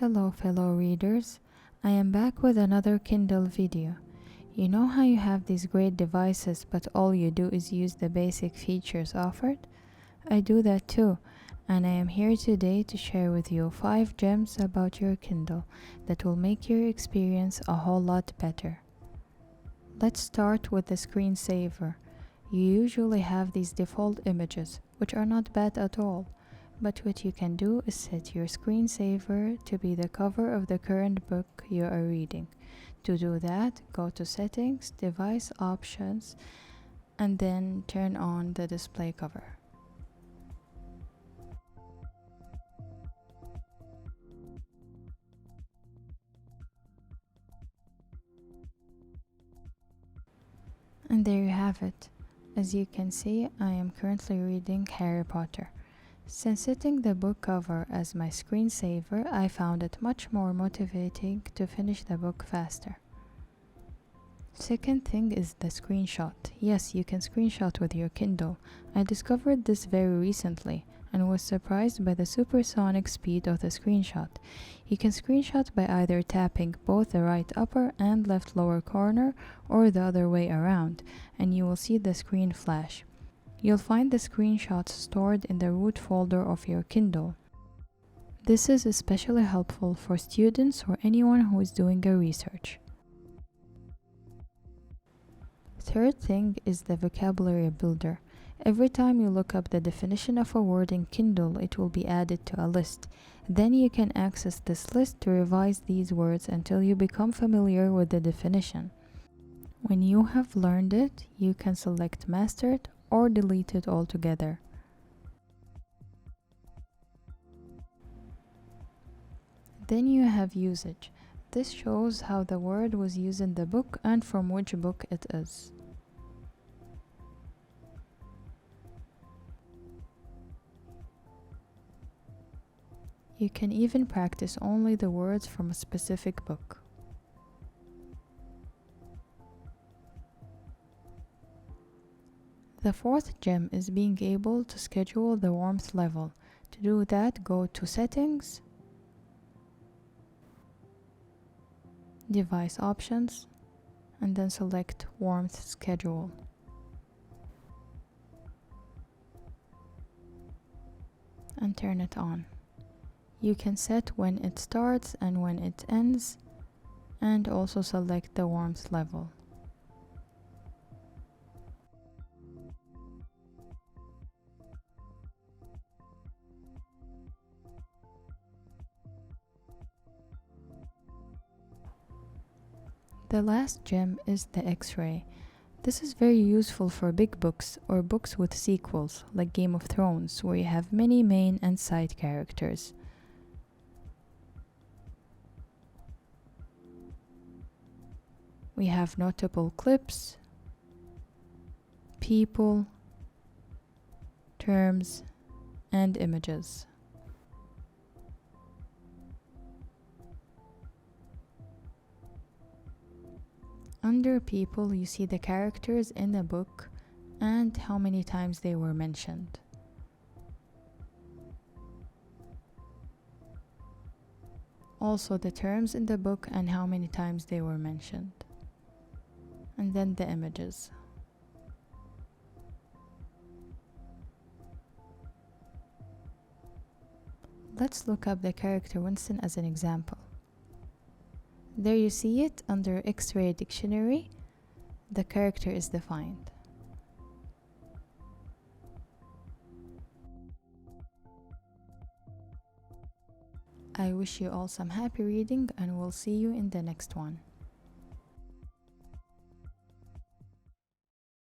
Hello fellow readers, I am back with another Kindle video. You know how you have these great devices but all you do is use the basic features offered? I do that too, and I am here today to share with you 5 gems about your Kindle that will make your experience a whole lot better. Let's start with the Screensaver. You usually have these default images, which are not bad at all. But what you can do is set your screensaver to be the cover of the current book you are reading. To do that, go to Settings, Device Options, and then turn on the display cover. And there you have it. As you can see, I am currently reading Harry Potter. Since setting the book cover as my screensaver, I found it much more motivating to finish the book faster. Second thing is the screenshot. Yes, you can screenshot with your Kindle. I discovered this very recently and was surprised by the supersonic speed of the screenshot. You can screenshot by either tapping both the right upper and left lower corner or the other way around, and you will see the screen flash. You'll find the screenshots stored in the root folder of your Kindle. This is especially helpful for students or anyone who is doing a research. Third thing is the vocabulary builder. Every time you look up the definition of a word in Kindle, it will be added to a list. Then you can access this list to revise these words until you become familiar with the definition. When you have learned it, you can select Mastered or delete it altogether. Then you have usage. This shows how the word was used in the book and from which book it is. You can even practice only the words from a specific book. The fourth gem is being able to schedule the warmth level. To do that, go to Settings, Device Options, and then select Warmth Schedule. And turn it on. You can set when it starts and when it ends, and also select the warmth level. The last gem is the X-ray. This is very useful for big books or books with sequels, like Game of Thrones, where you have many main and side characters. We have notable clips, people, terms, and images. Under people, you see the characters in the book and how many times they were mentioned. Also the terms in the book and how many times they were mentioned. And then the images. Let's look up the character Winston as an example. There you see it under X-ray dictionary. The character is defined. I wish you all some happy reading and we'll see you in the next one.